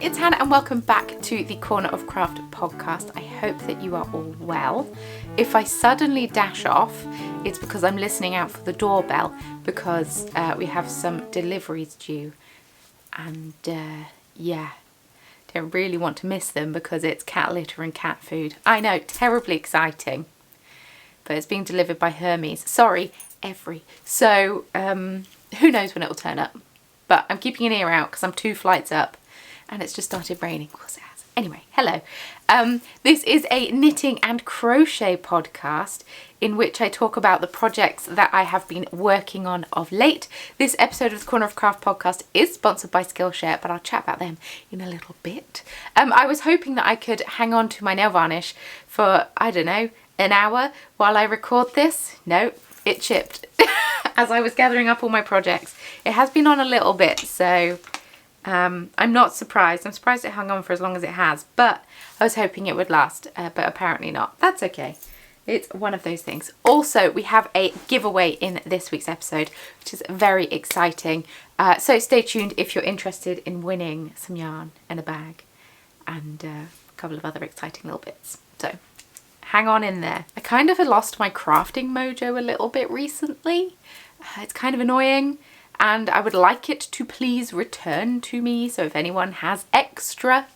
it's Hannah and welcome back to the Corner of Craft podcast. I hope that you are all well. If I suddenly dash off, it's because I'm listening out for the doorbell because we have some deliveries due and don't really want to miss them because it's cat litter and cat food. I know, terribly exciting, but it's being delivered by Hermes. Sorry, Every. So who knows when it will turn up, but I'm keeping an ear out because I'm 2 flights up. And it's just started raining, of course it has. Anyway, hello. This is a knitting and crochet podcast in which I talk about the projects that I have been working on of late. This episode of the Corner of Craft podcast is sponsored by Skillshare, but I'll chat about them in a little bit. I was hoping that I could hang on to my nail varnish for, I don't know, an hour while I record this. No, it chipped as I was gathering up all my projects. It has been on a little bit, so I'm not surprised. I'm surprised it hung on for as long as it has, but I was hoping it would last, but apparently not. That's okay. It's one of those things. Also, we have a giveaway in this week's episode, which is very exciting. So stay tuned if you're interested in winning some yarn and a bag and a couple of other exciting little bits. So hang on in there. I kind of lost my crafting mojo a little bit recently. It's kind of annoying. And I would like it to please return to me. So if anyone has extra,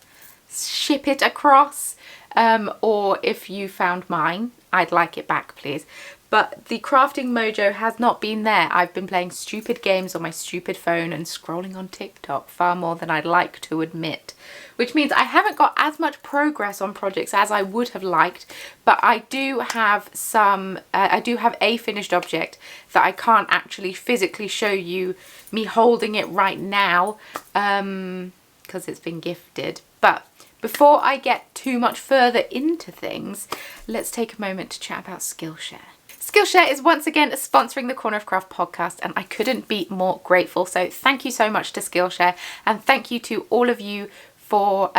ship it across. Or if you found mine, I'd like it back, please. But the crafting mojo has not been there. I've been playing stupid games on my stupid phone and scrolling on TikTok far more than I'd like to admit. Which means I haven't got as much progress on projects as I would have liked, but I do have a finished object that I can't actually physically show you me holding it right now because it's been gifted. But before I get too much further into things, let's take a moment to chat about Skillshare. Skillshare is once again sponsoring the Corner of Craft podcast and I couldn't be more grateful. So thank you so much to Skillshare and thank you to all of you for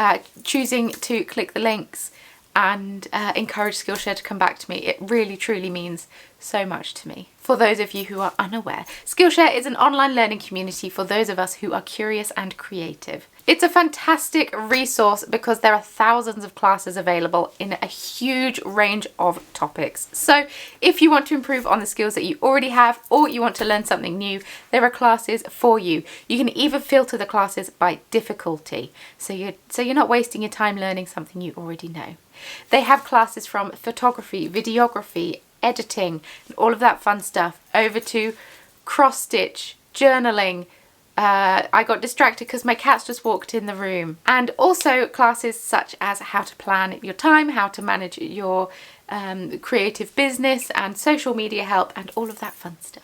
choosing to click the links and encourage Skillshare to come back to me. It really truly means so much to me. For those of you who are unaware, Skillshare is an online learning community for those of us who are curious and creative. It's a fantastic resource because there are thousands of classes available in a huge range of topics. So if you want to improve on the skills that you already have or you want to learn something new, there are classes for you. You can even filter the classes by difficulty. So you're not wasting your time learning something you already know. They have classes from photography, videography, editing, and all of that fun stuff, over to cross stitch, journaling. I got distracted because my cats just walked in the room. And also classes such as how to plan your time, how to manage your creative business and social media help and all of that fun stuff.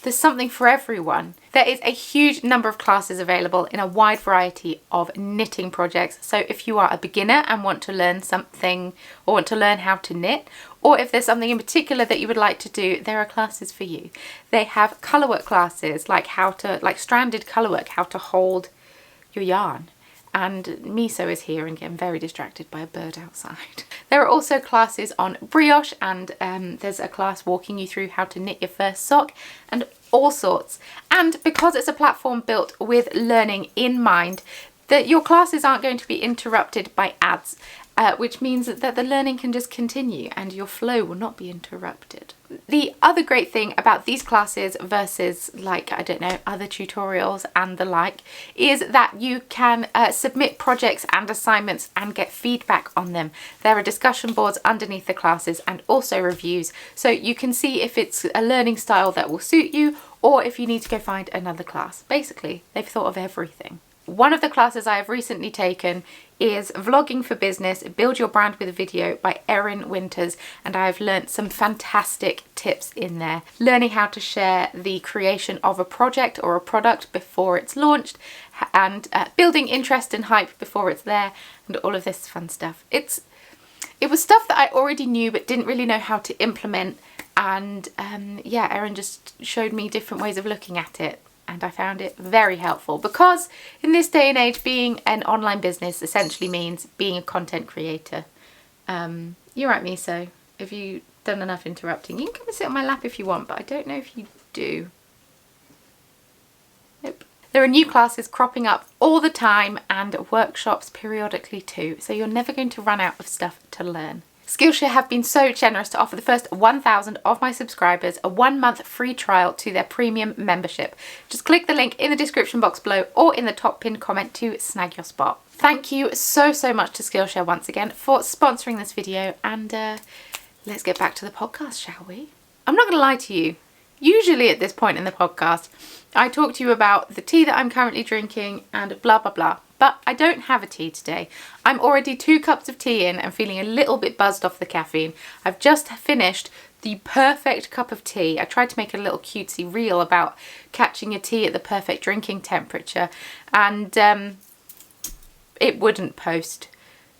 There's something for everyone. There is a huge number of classes available in a wide variety of knitting projects. So if you are a beginner and want to learn something or want to learn how to knit, or if there's something in particular that you would like to do, there are classes for you. They have colourwork classes like stranded colourwork, how to hold your yarn. And Miso is here and getting very distracted by a bird outside. There are also classes on brioche and there's a class walking you through how to knit your first sock and all sorts. And because it's a platform built with learning in mind, that your classes aren't going to be interrupted by ads, which means that the learning can just continue and your flow will not be interrupted. The other great thing about these classes versus other tutorials and the like is that you can submit projects and assignments and get feedback on them. There are discussion boards underneath the classes and also reviews, so you can see if it's a learning style that will suit you or if you need to go find another class. Basically, they've thought of everything. One of the classes I have recently taken is Vlogging for Business, Build Your Brand with a Video by Erin Winters, and I have learnt some fantastic tips in there. Learning how to share the creation of a project or a product before it's launched and building interest and hype before it's there and all of this fun stuff. It was stuff that I already knew but didn't really know how to implement, and Erin just showed me different ways of looking at it. And I found it very helpful because in this day and age, being an online business essentially means being a content creator. You're right, Miso. Have you done enough interrupting? You can come and sit on my lap if you want, but I don't know if you do. Nope. There are new classes cropping up all the time and workshops periodically too, so you're never going to run out of stuff to learn. Skillshare have been so generous to offer the first 1,000 of my subscribers a 1-month free trial to their premium membership. Just click the link in the description box below or in the top pinned comment to snag your spot. Thank you so much to Skillshare once again for sponsoring this video, and let's get back to the podcast, shall we? I'm not going to lie to you. Usually at this point in the podcast, I talk to you about the tea that I'm currently drinking and blah, blah, blah. But I don't have a tea today. I'm already 2 cups of tea in and feeling a little bit buzzed off the caffeine. I've just finished the perfect cup of tea. I tried to make a little cutesy reel about catching your tea at the perfect drinking temperature, and it wouldn't post.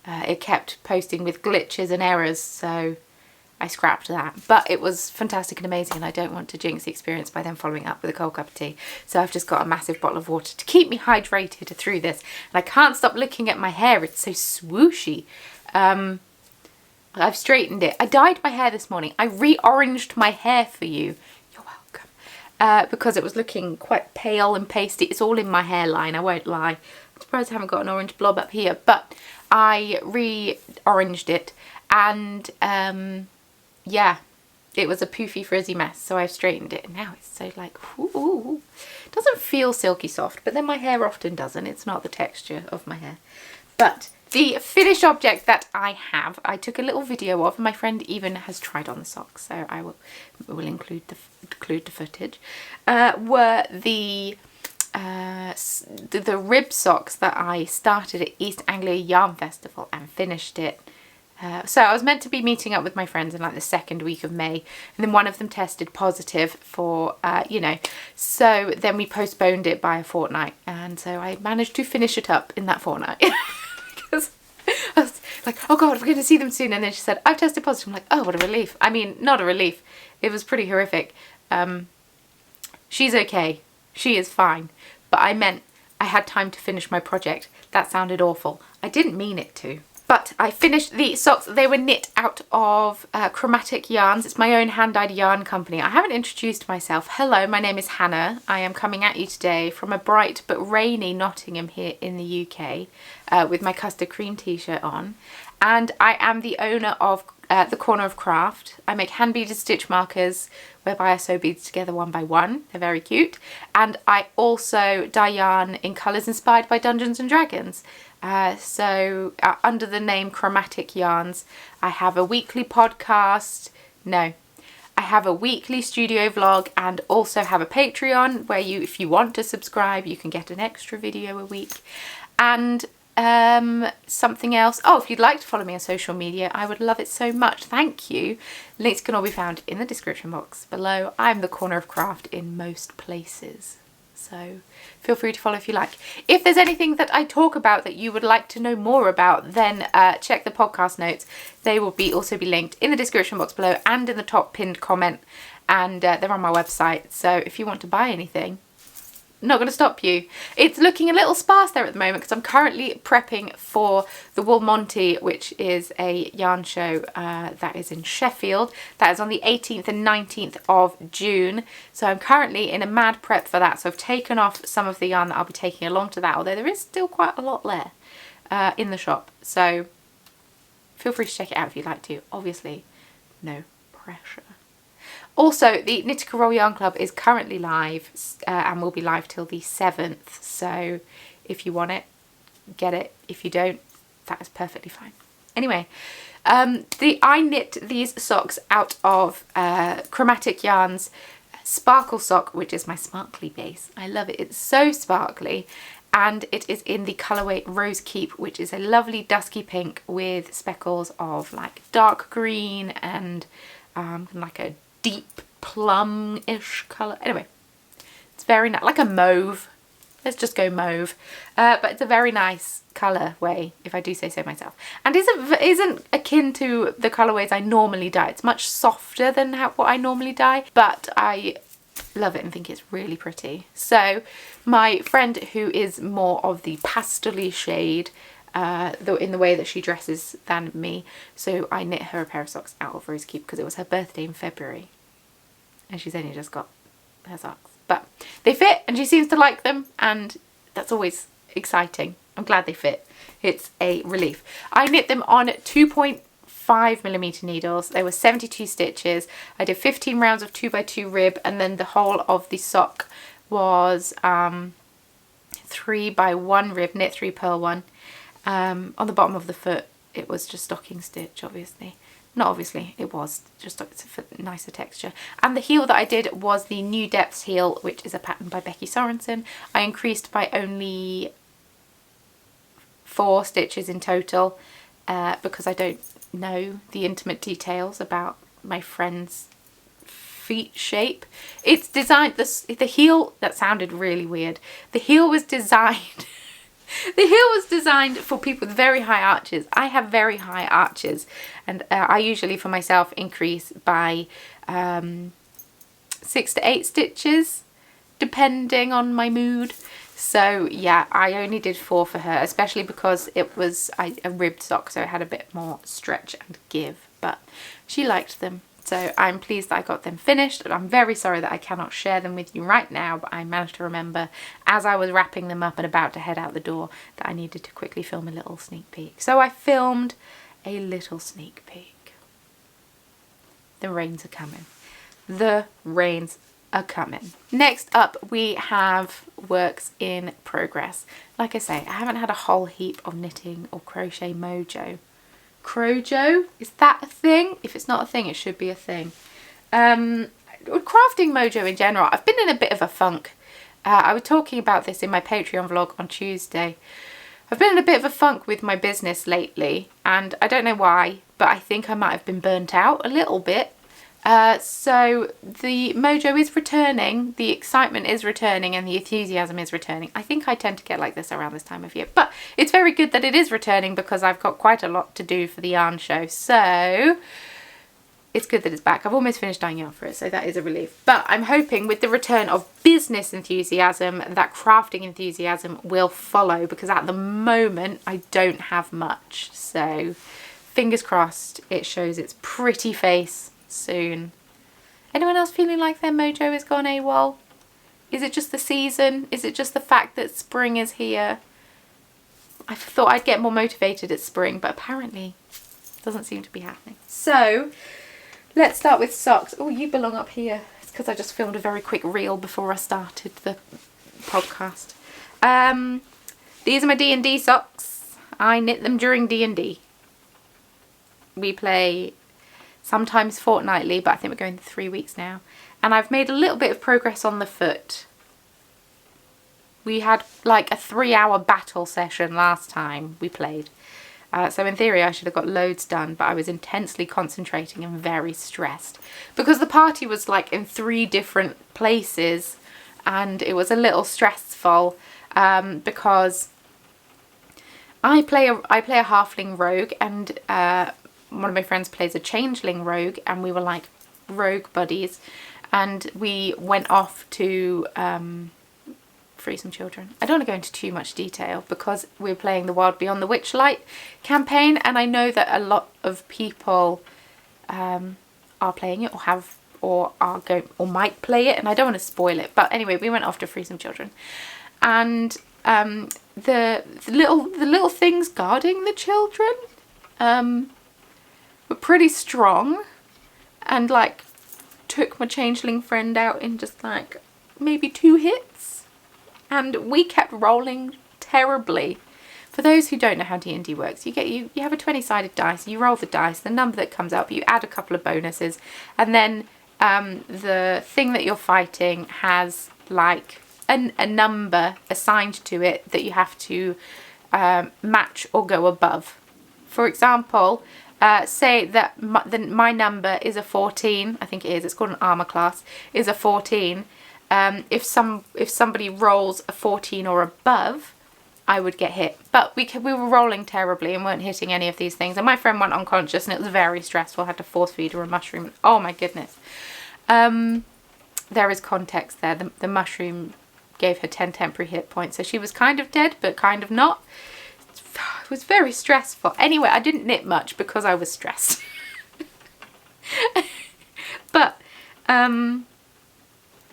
It kept posting with glitches and errors, so I scrapped that. But it was fantastic and amazing, and I don't want to jinx the experience by then following up with a cold cup of tea. So I've just got a massive bottle of water to keep me hydrated through this. And I can't stop looking at my hair. It's so swooshy. I've straightened it. I dyed my hair this morning. I re-oranged my hair for you. You're welcome. Because it was looking quite pale and pasty. It's all in my hairline, I won't lie. I'm surprised I haven't got an orange blob up here. But I re-oranged it, and yeah, it was a poofy frizzy mess, so I've straightened it, and now it's so like, ooh. It doesn't feel silky soft, but then my hair often doesn't. It's not the texture of my hair. But the finished object that I have, I took a little video of. My friend even has tried on the socks, so I will include the footage. Were the rib socks that I started at East Anglia Yarn Festival and finished it. So I was meant to be meeting up with my friends in like the 2nd week of May, and then one of them tested positive for, you know, so then we postponed it by a fortnight, and so I managed to finish it up in that fortnight. Because I was like, oh God, we're going to see them soon, and then she said, I've tested positive. I'm like, oh, what a relief. I mean, not a relief. It was pretty horrific. She's okay. She is fine. But I meant I had time to finish my project. That sounded awful. I didn't mean it to. But I finished the socks. They were knit out of Chromatic Yarns. It's my own hand-dyed yarn company. I haven't introduced myself. Hello, my name is Hannah. I am coming at you today from a bright but rainy Nottingham here in the UK with my custard cream t-shirt on. And I am the owner of The Corner of Craft. I make hand-beaded stitch markers whereby I sew beads together one by one. They're very cute. And I also dye yarn in colours inspired by Dungeons and Dragons. So under the name Chromatic Yarns, I have a weekly podcast. No, I have a weekly studio vlog, and also have a Patreon where you, if you want to subscribe, you can get an extra video a week. And something else. Oh, if you'd like to follow me on social media, I would love it so much. Thank you. Links can all be found in the description box below. I'm The Corner of Craft in most places, so feel free to follow if you like. If there's anything that I talk about that you would like to know more about, then check the podcast notes. They will also be linked in the description box below and in the top pinned comment, and they're on my website. So if you want to buy anything, not going to stop you. It's looking a little sparse there at the moment because I'm currently prepping for the Wool Monty, which is a yarn show that is in Sheffield. That is on the 18th and 19th of June. So I'm currently in a mad prep for that. So I've taken off some of the yarn that I'll be taking along to that, although there is still quite a lot there in the shop. So feel free to check it out if you'd like to. Obviously, no pressure. Also, the Knit Roll Yarn Club is currently live and will be live till the 7th. So if you want it, get it. If you don't, that is perfectly fine. Anyway, I knit these socks out of Chromatic Yarns Sparkle Sock, which is my sparkly base. I love it. It's so sparkly. And it is in the colourway Rose Keep, which is a lovely dusky pink with speckles of like dark green and like a deep plum-ish colour. Anyway, it's very nice, like a mauve. Let's just go mauve. But it's a very nice colourway, if I do say so myself. And isn't akin to the colourways I normally dye. It's much softer than what I normally dye, but I love it and think it's really pretty. So my friend, who is more of the pastel-y shade in the way that she dresses than me, so I knit her a pair of socks out of Rose Keep because it was her birthday in February and she's only just got her socks. But they fit and she seems to like them, and that's always exciting. I'm glad they fit. It's a relief. I knit them on 2.5mm needles. They were 72 stitches. I did 15 rounds of 2x2 rib, and then the whole of the sock was 3x1 rib, knit 3, purl 1. On the bottom of the foot it was just stocking stitch, obviously. Not obviously, it was just for nicer texture. And the heel that I did was the New Depths heel, which is a pattern by Becky Sorensen. I increased by only 4 stitches in total because I don't know the intimate details about my friend's feet shape. It's designed, the heel, that sounded really weird. The heel was designed the heel was designed for people with very high arches. I have very high arches, and I usually for myself increase by 6 to 8 stitches depending on my mood. So yeah, I only did 4 for her, especially because it was a ribbed sock, so it had a bit more stretch and give, but she liked them. So I'm pleased that I got them finished. I'm very sorry that I cannot share them with you right now, but I managed to remember as I was wrapping them up and about to head out the door that I needed to quickly film a little sneak peek. So I filmed a little sneak peek. The rains are coming. The rains are coming. Next up we have works in progress. Like I say, I haven't had a whole heap of knitting or crochet mojo. Crojo, is that a thing? If it's not a thing, it should be a thing. Crafting mojo in general, I've been in a bit of a funk. I was talking about this in my Patreon vlog on Tuesday. I've been in a bit of a funk with my business lately, and I don't know why, but I think I might have been burnt out a little bit. So the mojo is returning, the excitement is returning, and the enthusiasm is returning. I think I tend to get like this around this time of year, but it's very good that it is returning because I've got quite a lot to do for the yarn show. So it's good that it's back. I've almost finished dyeing yarn for it, so that is a relief. But I'm hoping with the return of business enthusiasm, that crafting enthusiasm will follow, because at the moment I don't have much. So fingers crossed it shows its pretty face soon. Anyone else feeling like their mojo has gone AWOL? Is it just the season? Is it just the fact that spring is here? I thought I'd get more motivated at spring, but apparently it doesn't seem to be happening. So let's start with socks. Oh, you belong up here. It's because I just filmed a very quick reel before I started the podcast. These are my D&D socks. I knit them during D&D. We play sometimes fortnightly, but I think we're going 3 weeks now. And I've made a little bit of progress on the foot. We had like a 3-hour battle session last time we played. So in theory I should have got loads done, but I was intensely concentrating and very stressed. Because the party was like in 3 different places, and it was a little stressful because I play a halfling rogue, and one of my friends plays a changeling rogue, and we were like rogue buddies, and we went off to free some children. I don't want to go into too much detail because we're playing the Wild Beyond the Witchlight campaign, and I know that a lot of people are playing it, or have, or are going, or might play it, and I don't want to spoil it. But anyway, we went off to free some children, and the little things guarding the children were pretty strong, and like took my changeling friend out in just like maybe 2 hits, and we kept rolling terribly. For those who don't know how D&D works, you have a 20-sided dice, you roll the dice, the number that comes up, you add a couple of bonuses, and then the thing that you're fighting has like a number assigned to it that you have to match or go above. For example, say that my number is a 14, I think it is, it's called an armor class, is a 14. If somebody rolls a 14 or above, I would get hit. But we were rolling terribly and weren't hitting any of these things. And my friend went unconscious, and it was very stressful. I had to force feed her a mushroom. Oh my goodness. There is context there. The mushroom gave her 10 temporary hit points. So she was kind of dead, but kind of not. It was very stressful. Anyway, I didn't knit much because I was stressed.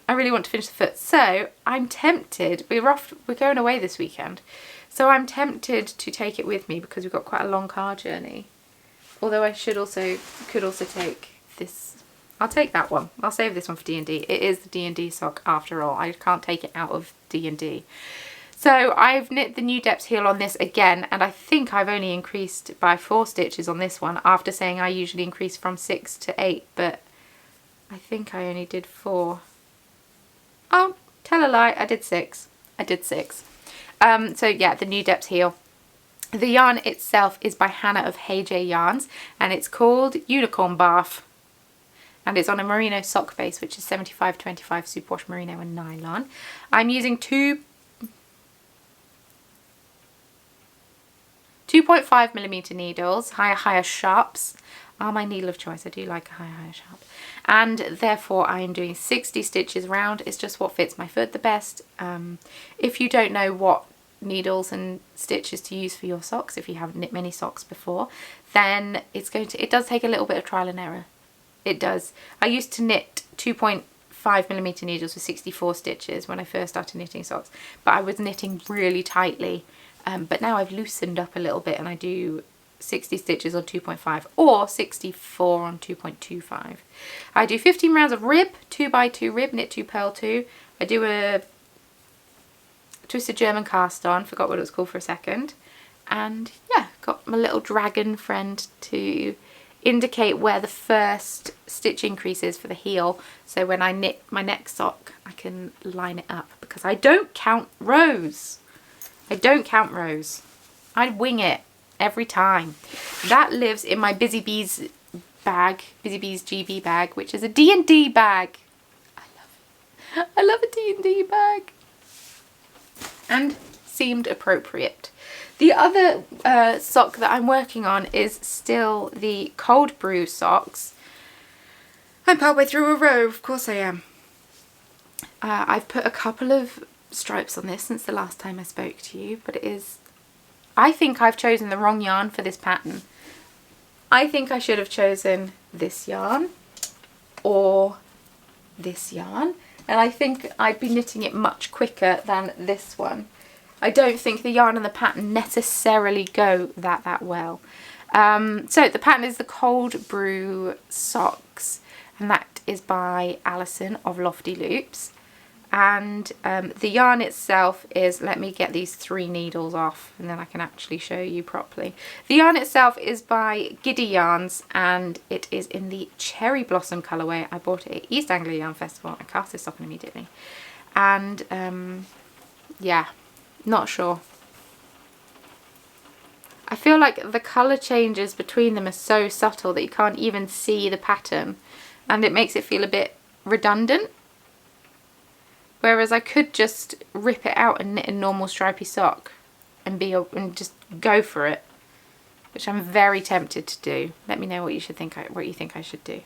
I really want to finish the foot. So I'm tempted, we're going away this weekend. So I'm tempted to take it with me because we've got quite a long car journey. Although I could also take this. I'll take that one. I'll save this one for D&D. It is the D&D sock after all. I can't take it out of D&D. So I've knit the new depth heel on this again, and I think I've only increased by 4 stitches on this one after saying I usually increase from 6 to 8, but I think I only did 4. Oh, tell a lie, I did 6. I did 6. So yeah, the new depth heel. The yarn itself is by Hannah of Hey J Yarns, and it's called Unicorn Bath. And it's on a merino sock base, which is 75-25 superwash merino and nylon. I'm using 2.5mm needles, higher sharps are my needle of choice. I do like a higher sharp. And therefore I am doing 60 stitches round. It's just what fits my foot the best. If you don't know what needles and stitches to use for your socks, if you haven't knit many socks before, then it does take a little bit of trial and error. It does. I used to knit 2.5mm needles with 64 stitches when I first started knitting socks, but I was knitting really tightly. But now I've loosened up a little bit and I do 60 stitches on 2.5 or 64 on 2.25. I do 15 rounds of rib, 2x2 rib, knit 2, purl 2. I do a twisted German cast on, forgot what it was called for a second. And yeah, got my little dragon friend to indicate where the first stitch increase is for the heel. So when I knit my next sock, I can line it up because I don't count rows. I don't count rows. I wing it every time. That lives in my Busy Bees bag, Busy Bees GB bag, which is a D&D bag. I love it. I love a D&D bag. And seemed appropriate. The other sock that I'm working on is still the Cold Brew socks. I'm partway through a row, of course I am. I've put a couple of stripes on this since the last time I spoke to you, but I think I've chosen the wrong yarn for this pattern. I think I should have chosen this yarn or this yarn, and I think I'd be knitting it much quicker than this one. I don't think the yarn and the pattern necessarily go that well. So the pattern is the Cold Brew socks, and that is by Alison of Lofty Loops. And the yarn itself is, let me get these 3 needles off and then I can actually show you properly. The yarn itself is by Giddy Yarns, and it is in the Cherry Blossom colourway. I bought it at East Anglia Yarn Festival. I cast this on immediately. And yeah, not sure. I feel like the colour changes between them are so subtle that you can't even see the pattern, and it makes it feel a bit redundant. Whereas I could just rip it out and knit a normal stripy sock and just go for it, which I'm very tempted to do. Let me know what you think I should do.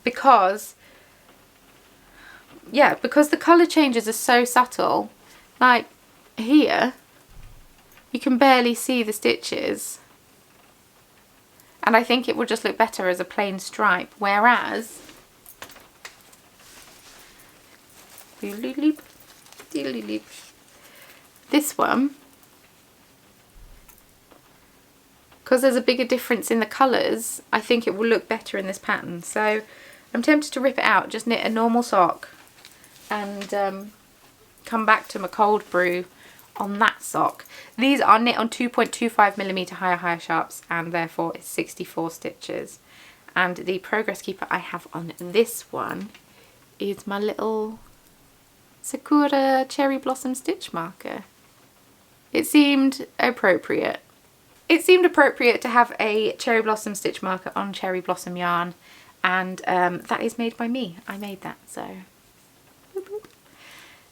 Because the colour changes are so subtle. Like here, you can barely see the stitches, and I think it will just look better as a plain stripe. Whereas this one, because there's a bigger difference in the colours, I think it will look better in this pattern. So I'm tempted to rip it out, just knit a normal sock and come back to my Cold Brew on that sock. These are knit on 2.25mm higher sharps, and therefore it's 64 stitches. And the Progress Keeper I have on this one is my little Sakura Cherry Blossom stitch marker. It seemed appropriate. It seemed appropriate to have a Cherry Blossom stitch marker on Cherry Blossom yarn, and that is made by me. I made that, so.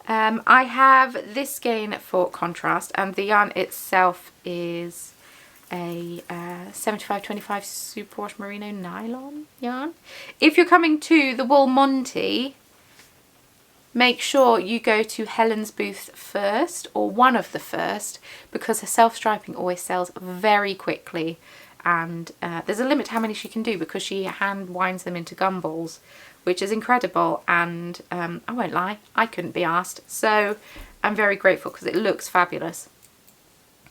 I have this skein for contrast, and the yarn itself is a 75-25 superwash merino nylon yarn. If you're coming to the Wool Monty, make sure you go to Helen's booth first, or one of the first, because her self-striping always sells very quickly, and there's a limit to how many she can do because she hand winds them into gumballs, which is incredible, and I won't lie, I couldn't be asked, so I'm very grateful because it looks fabulous.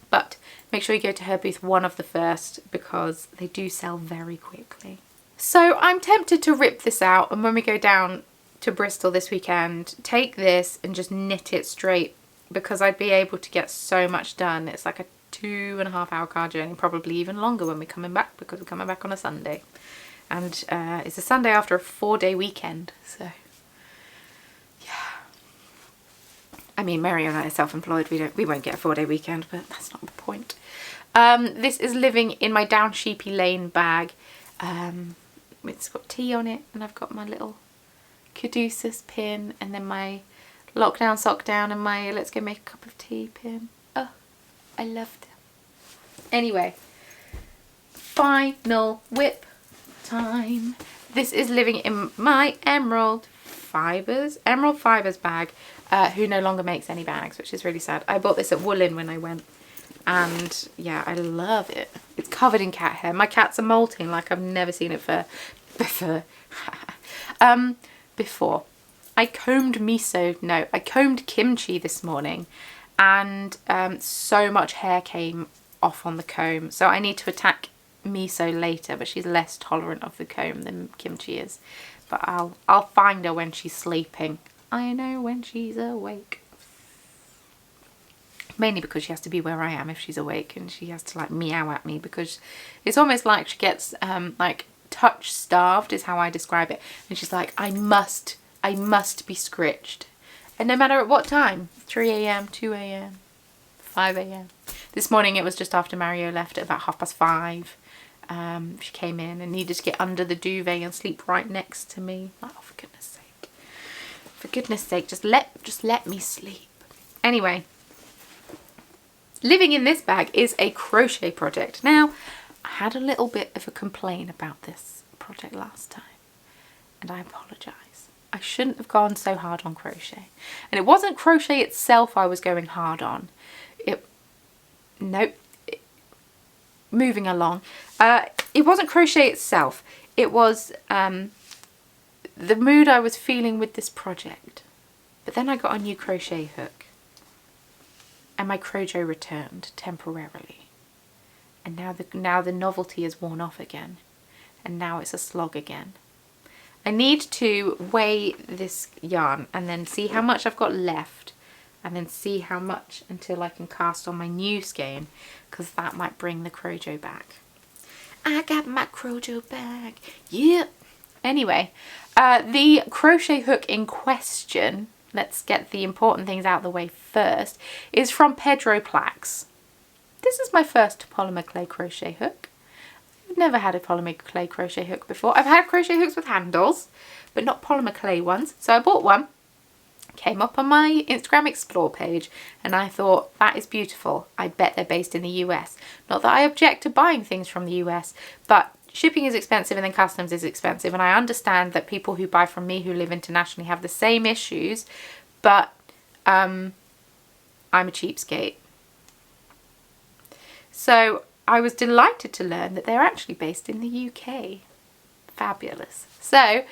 But make sure you go to her booth one of the first because they do sell very quickly. So I'm tempted to rip this out, and when we go down to Bristol this weekend, take this and just knit it straight, because I'd be able to get so much done. It's like a 2.5 hour car journey, probably even longer when we're coming back, because we're coming back on a Sunday, and it's a Sunday after a 4-day weekend, so yeah. I mean, Mary and I are self-employed, we won't get a 4-day weekend, but that's not the point. This is living in my Down Sheepy Lane bag. It's got tea on it, and I've got my little caduceus pin, and then my lockdown sock down, and my let's go make a cup of tea pin. Oh, I loved it. Anyway, final whip time. This is living in my Emerald Fibres bag, who no longer makes any bags, which is really sad. I bought this at Woolin when I went, and yeah, I love it. It's covered in cat hair. My cats are molting like I've never seen it before. I combed I combed Kimchi this morning, and so much hair came off on the comb, so I need to attack Miso later, but she's less tolerant of the comb than Kimchi is. But I'll find her when she's sleeping. I know when she's awake. Mainly because she has to be where I am if she's awake, and she has to like meow at me, because it's almost like she gets like touch starved is how I describe it, and she's like, I must be scritched, and no matter at what time, 3 a.m, 2 a.m, 5 a.m. This morning it was just after Mario left at about 5:30. She came in and needed to get under the duvet and sleep right next to me. Oh, for goodness sake, just let me sleep. Anyway, living in this bag is a crochet project. Now, I had a little bit of a complaint about this project last time, and I apologise. I shouldn't have gone so hard on crochet. And it wasn't crochet itself I was going hard on. Moving along. It wasn't crochet itself. It was the mood I was feeling with this project. But then I got a new crochet hook, and my crochet returned temporarily. And now the novelty is worn off again, and now it's a slog again. I need to weigh this yarn and then see how much I've got left, and then see how much until I can cast on my new skein, because that might bring the crochet back. I got my crochet back, yeah. Anyway, the crochet hook in question, let's get the important things out of the way first, is from Pedro Plax. This is my first polymer clay crochet hook. I've never had a polymer clay crochet hook before. I've had crochet hooks with handles, but not polymer clay ones. So I bought one, came up on my Instagram Explore page, and I thought, that is beautiful. I bet they're based in the US. Not that I object to buying things from the US, but shipping is expensive, and then customs is expensive. And I understand that people who buy from me who live internationally have the same issues, but I'm a cheapskate. So I was delighted to learn that they're actually based in the UK. Fabulous. So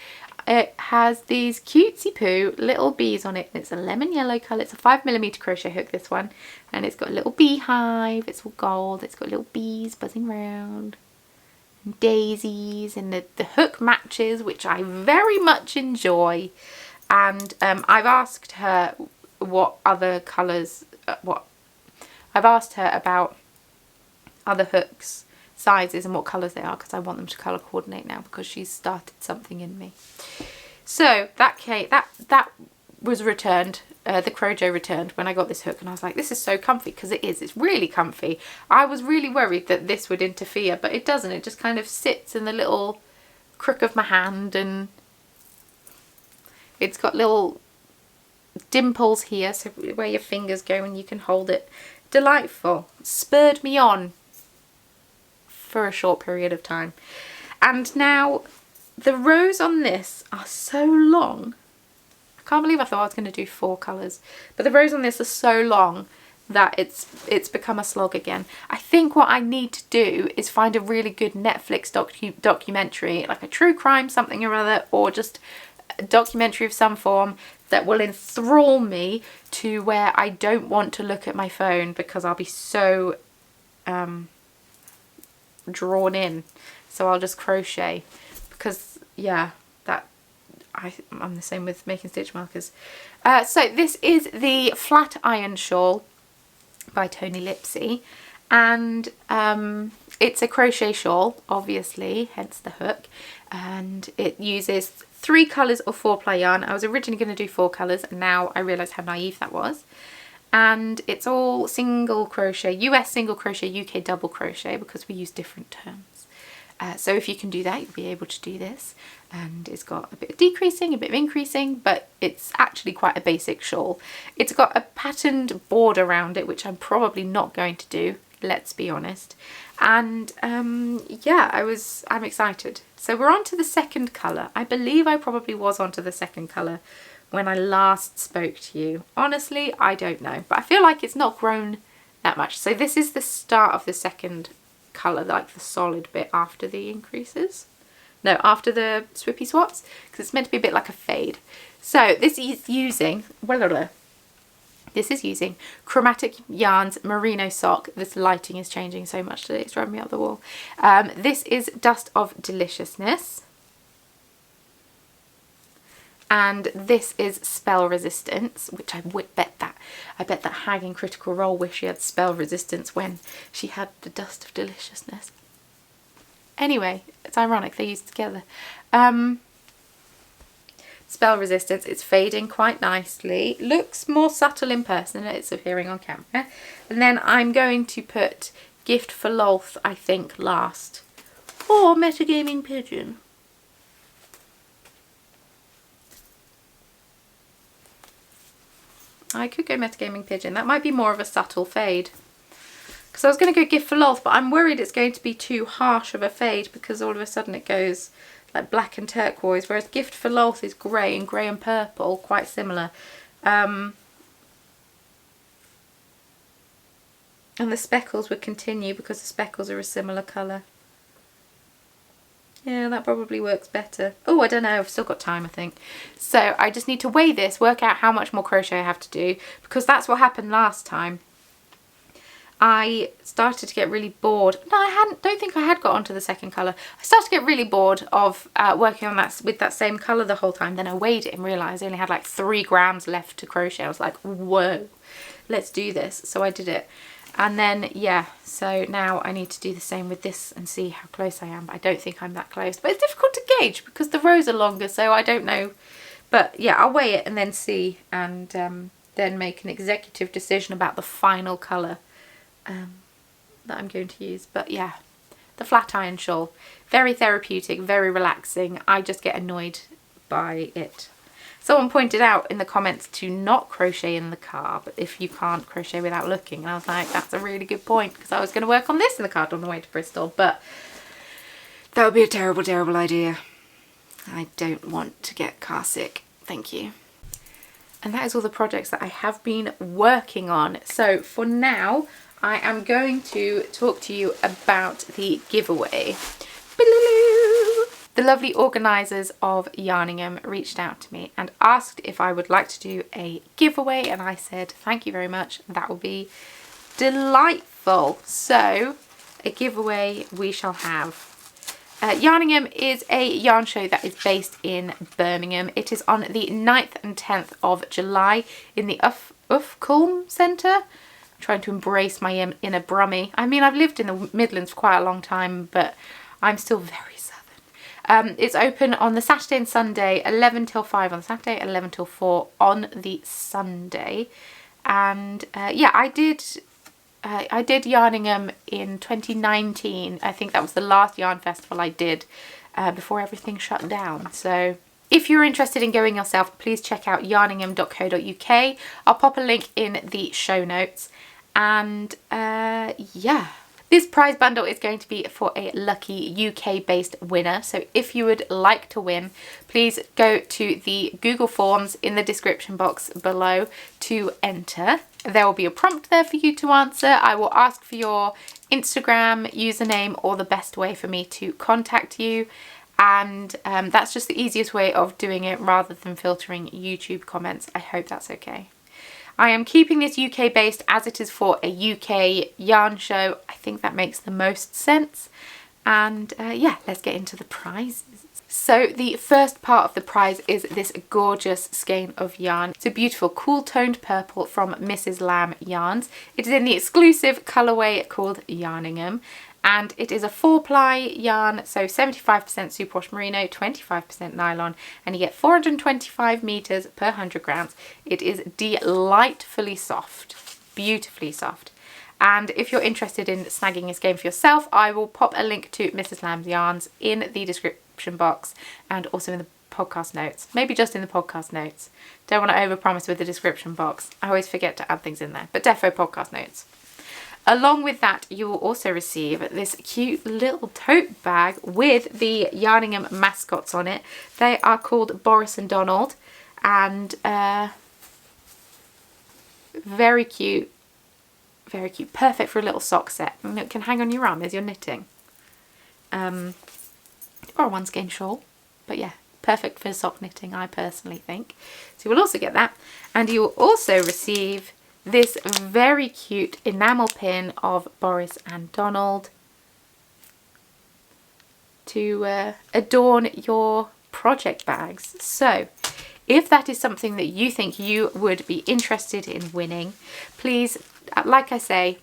it has these cutesy poo little bees on it. It's a lemon yellow colour. It's a 5mm crochet hook, this one. And it's got a little beehive. It's all gold. It's got little bees buzzing around. And daisies. And the hook matches, which I very much enjoy. And I've asked her what other colours, I've asked her about other hooks, sizes, and what colours they are, because I want them to colour coordinate now, because she's started something in me. So that was returned, the crochet returned when I got this hook, and I was like, this is so comfy, because it is. It's really comfy. I was really worried that this would interfere, but it doesn't. It just kind of sits in the little crook of my hand, and it's got little dimples here, so where your fingers go and you can hold it. Delightful. Spurred me on for a short period of time. And now the rows on this are so long. I can't believe I thought I was going to do 4 colours, but the rows on this are so long that it's become a slog again. I think what I need to do is find a really good Netflix documentary, like a true crime something or other, or just a documentary of some form that will enthrall me to where I don't want to look at my phone because I'll be so drawn in. So I'll just crochet because, yeah, I'm the same with making stitch markers. So this is the Flat Iron Shawl by Tony Lipsy, and it's a crochet shawl, obviously, hence the hook, and it uses 3 colours of 4-ply yarn. I was originally going to do 4 colours, and now I realise how naive that was. And it's all single crochet, US single crochet, UK double crochet, because we use different terms. So if you can do that, you'll be able to do this. And it's got a bit of decreasing, a bit of increasing, but it's actually quite a basic shawl. It's got a patterned border around it, which I'm probably not going to do, let's be honest. And yeah, I'm excited. So we're on to the second colour. I believe I probably was onto the second colour when I last spoke to you. Honestly, I don't know, but I feel like it's not grown that much. So this is the start of the second colour, like the solid bit after the increases. No, after the swippy swaps, because it's meant to be a bit like a fade. So this is using, Chromatic Yarns Merino Sock. This lighting is changing so much today, it's driving me up the wall. This is Dust of Deliciousness. And this is Spell Resistance, which I bet that Hag in Critical Role wished she had spell resistance when she had the Dust of Deliciousness. Anyway, it's ironic they used together. Spell Resistance, it's fading quite nicely. Looks more subtle in person than it's appearing on camera. And then I'm going to put Gift for Lolth, I think, last. Or Metagaming Pigeon. I could go Metagaming Pigeon. That might be more of a subtle fade. Because I was going to go Gift for Lolth, but I'm worried it's going to be too harsh of a fade because all of a sudden it goes like black and turquoise, whereas Gift for Lolth is grey and purple, quite similar. And the speckles would continue because the speckles are a similar colour. Yeah, that probably works better. Oh, I don't know, I've still got time, I think. So I just need to weigh this, work out how much more crochet I have to do, because that's what happened last time. I started to get really bored. No, don't think I had got onto the second colour. I started to get really bored of working on that with that same colour the whole time. Then I weighed it and realised I only had like 3 grams left to crochet. I was like, whoa, let's do this. So I did it. And then, yeah, so now I need to do the same with this and see how close I am. But I don't think I'm that close. But it's difficult to gauge because the rows are longer, so I don't know. But yeah, I'll weigh it and then see, and then make an executive decision about the final colour that I'm going to use. But yeah, the Flat Iron Shawl, very therapeutic, very relaxing. I just get annoyed by it. Someone pointed out in the comments to not crochet in the car, but if you can't crochet without looking, and I was like, that's a really good point, because I was going to work on this in the car on the way to Bristol, but that would be a terrible, terrible idea. I don't want to get car sick, thank you. And that is all the projects that I have been working on. So for now, I am going to talk to you about the giveaway. The lovely organisers of Yarningham reached out to me and asked if I would like to do a giveaway, and I said thank you very much, that will be delightful. So a giveaway we shall have. Yarningham is a yarn show that is based in Birmingham. It is on the 9th and 10th of July in the Ufculm Centre. I'm trying to embrace my inner Brummie. I mean, I've lived in the Midlands for quite a long time, but I'm still very southern. It's open on the Saturday and Sunday, 11 till 5 on the Saturday, 11 till 4 on the Sunday. And yeah, I did Yarningham in 2019. I think that was the last yarn festival I did before everything shut down. So if you're interested in going yourself, please check out yarningham.co.uk. I'll pop a link in the show notes. And yeah, this prize bundle is going to be for a lucky UK-based winner. So if you would like to win, please go to the Google Forms in the description box below to enter. There will be a prompt there for you to answer. I will ask for your Instagram username or the best way for me to contact you. And that's just the easiest way of doing it rather than filtering YouTube comments. I hope that's okay. I am keeping this UK based as it is for a UK yarn show. I think that makes the most sense. And yeah, let's get into the prizes. So the first part of the prize is this gorgeous skein of yarn. It's a beautiful cool toned purple from Mrs. Lamb Yarns. It is in the exclusive colourway called Yarningham. And it is a 4-ply yarn, so 75% superwash merino, 25% nylon, and you get 425 meters per 100 grams. It is delightfully soft, beautifully soft. And if you're interested in snagging this game for yourself, I will pop a link to Mrs. Lamb's Yarns in the description box and also in the podcast notes. Maybe just in the podcast notes. Don't want to overpromise with the description box. I always forget to add things in there, but defo podcast notes. Along with that, you will also receive this cute little tote bag with the Yarningham mascots on it. They are called Boris and Donald, and very cute, very cute. Perfect for a little sock set. And it can hang on your arm as you're knitting. Or a one skein shawl. But yeah, perfect for sock knitting, I personally think. So you will also get that. And you will also receive this very cute enamel pin of Boris and Donald to adorn your project bags. So if that is something that you think you would be interested in winning, please, like I say,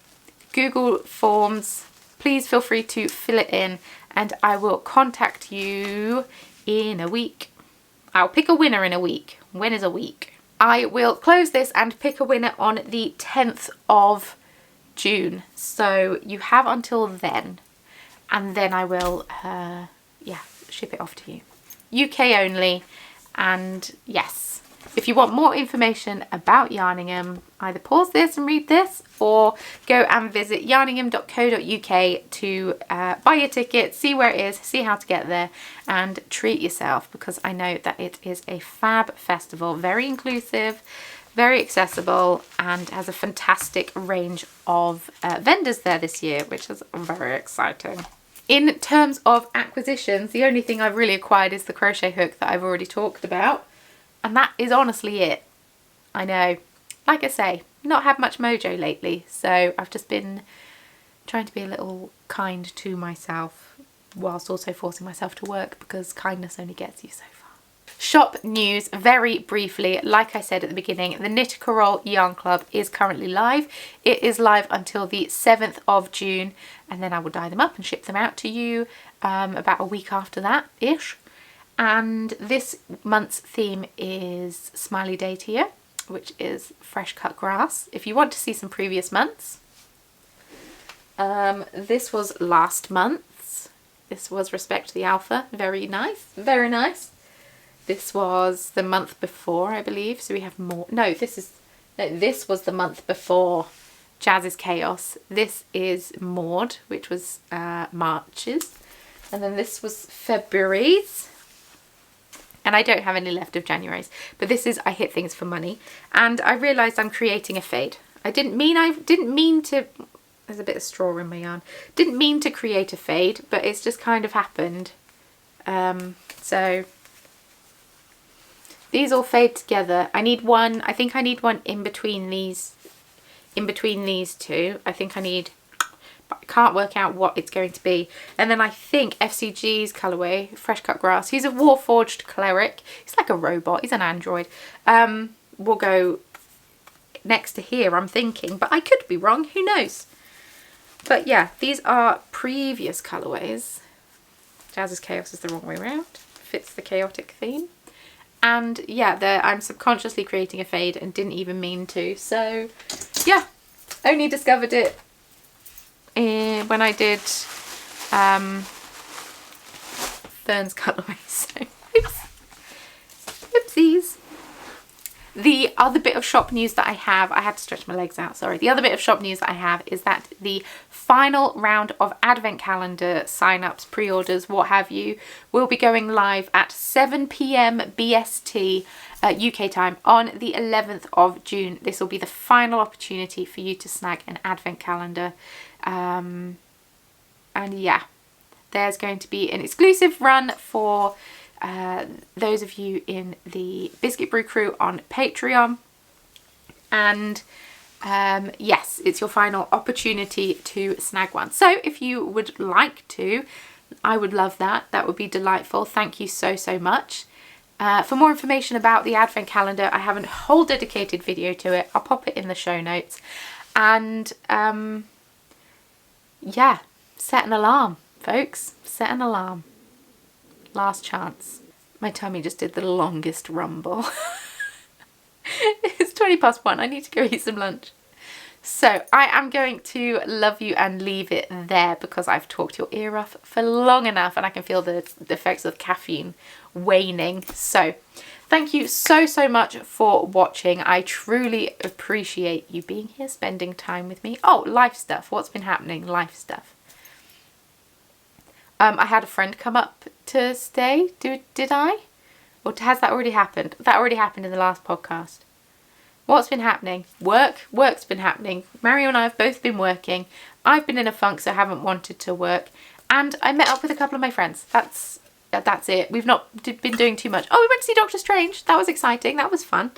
Google Forms, please feel free to fill it in and I will contact you in a week. I'll pick a winner in a week. When is a week? I will close this and pick a winner on the 10th of June. So you have until then. And then I will, yeah, ship it off to you. UK only. And yes, if you want more information about Yarningham, either pause this and read this or go and visit yarningham.co.uk to buy your ticket, see where it is, see how to get there and treat yourself, because I know that it is a fab festival, very inclusive, very accessible, and has a fantastic range of vendors there this year, which is very exciting. In terms of acquisitions, the only thing I've really acquired is the crochet hook that I've already talked about. And that is honestly it. I know, like I say, not had much mojo lately. So I've just been trying to be a little kind to myself whilst also forcing myself to work, because kindness only gets you so far. Shop news very briefly. Like I said at the beginning, the Knit Carol Yarn Club is currently live. It is live until the 7th of June, and then I will dye them up and ship them out to you about a week after that-ish. And this month's theme is Smiley Day Tier, which is fresh cut grass. If you want to see some previous months, this was last month's. This was Respect the Alpha. Very nice, very nice. This was the month before, I believe. So we have more. No, this was the month before Jazz's Chaos. This is Maud, which was March's. And then this was February's. And I don't have any left of January's. But this is I Hit Things for Money. And I realised I'm creating a fade. I didn't mean to. There's a bit of straw in my yarn. Didn't mean to create a fade, but it's just kind of happened. So these all fade together. I need one. I think I need one in between these. In between these two. I think I need. But I can't work out what it's going to be. And then I think FCG's colourway, Fresh Cut Grass. He's a Warforged Cleric. He's like a robot. He's an android. Will go next to here, I'm thinking. But I could be wrong. Who knows? But yeah, these are previous colourways. Jazz's Chaos is the wrong way around. Fits the chaotic theme. And yeah, I'm subconsciously creating a fade and didn't even mean to. So yeah, only discovered it when I did Fern's colourway. So oops. Oopsies. The other bit of shop news that I had to stretch my legs out, sorry. The other bit of shop news that I have is that the final round of advent calendar sign-ups, pre-orders, what have you, will be going live at 7 p.m. BST UK time on the 11th of June. This will be the final opportunity for you to snag an advent calendar. And yeah, there's going to be an exclusive run for those of you in the Biscuit Brew crew on Patreon, and yes, it's your final opportunity to snag one. So if you would like to, I would love that. That would be delightful. Thank you so much. For more information about the advent calendar, I have a whole dedicated video to it. I'll pop it in the show notes. And yeah, set an alarm, folks. Set an alarm. Last chance. My tummy just did the longest rumble. It's 1:20. I need to go eat some lunch. So I am going to love you and leave it there because I've talked your ear off for long enough and I can feel the effects of caffeine waning. So thank you so much for watching. I truly appreciate you being here, spending time with me. Oh, life stuff. What's been happening? Life stuff. I had a friend come up to stay. Did I? Or has that already happened? That already happened in the last podcast. What's been happening? Work's been happening. Mario and I have both been working. I've been in a funk, so I haven't wanted to work. And I met up with a couple of my friends. That's it. We've not been doing too much. Oh, we went to see Doctor Strange. That was exciting. That was fun.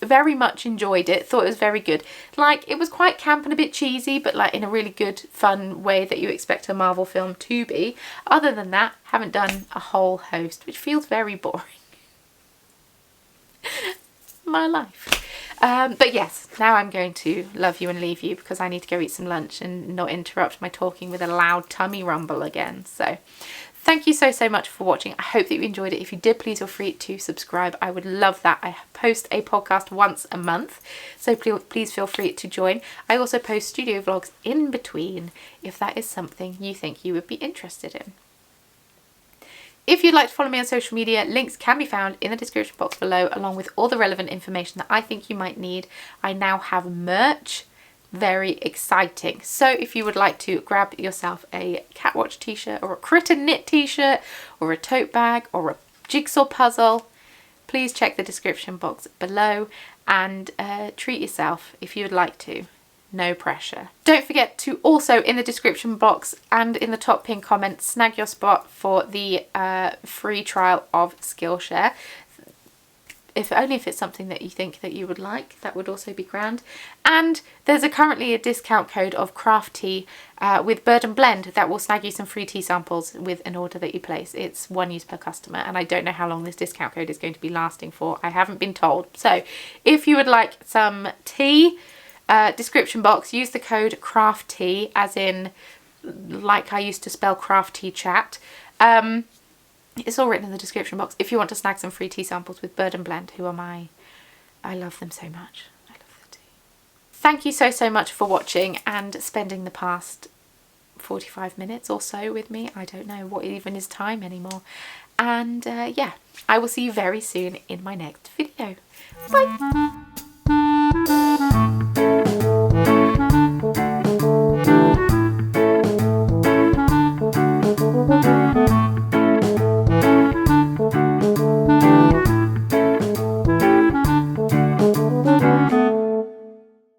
Very much enjoyed it. Thought it was very good. Like, it was quite camp and a bit cheesy, but like in a really good, fun way that you expect a Marvel film to be. Other than that, haven't done a whole host, which feels very boring. My life. But yes, now I'm going to love you and leave you because I need to go eat some lunch and not interrupt my talking with a loud tummy rumble again. So thank you so much for watching. I hope that you enjoyed it. If you did, please feel free to subscribe. I would love that. I post a podcast once a month, so please feel free to join. I also post studio vlogs in between if that is something you think you would be interested in. If you'd like to follow me on social media, links can be found in the description box below, along with all the relevant information that I think you might need. I now have merch. Very exciting. So if you would like to grab yourself a Catwatch t-shirt or a Critter knit t-shirt or a tote bag or a jigsaw puzzle, please check the description box below and treat yourself if you would like to. No pressure. Don't forget to also, in the description box and in the top pinned comment, snag your spot for the free trial of Skillshare. Only if it's something that you think that you would like, that would also be grand. And there's currently a discount code of craft tea with Bird and Blend that will snag you some free tea samples with an order that you place. It's 1 use per customer, and I don't know how long this discount code is going to be lasting for. I haven't been told. So if you would like some tea, description box, use the code craft tea, as in like I used to spell craft tea chat. It's all written in the description box if you want to snag some free tea samples with Bird and Blend, who are I love them so much. I love the tea. Thank you so much for watching and spending the past 45 minutes or so with me. I don't know what even is time anymore. And yeah, I will see you very soon in my next video. Bye!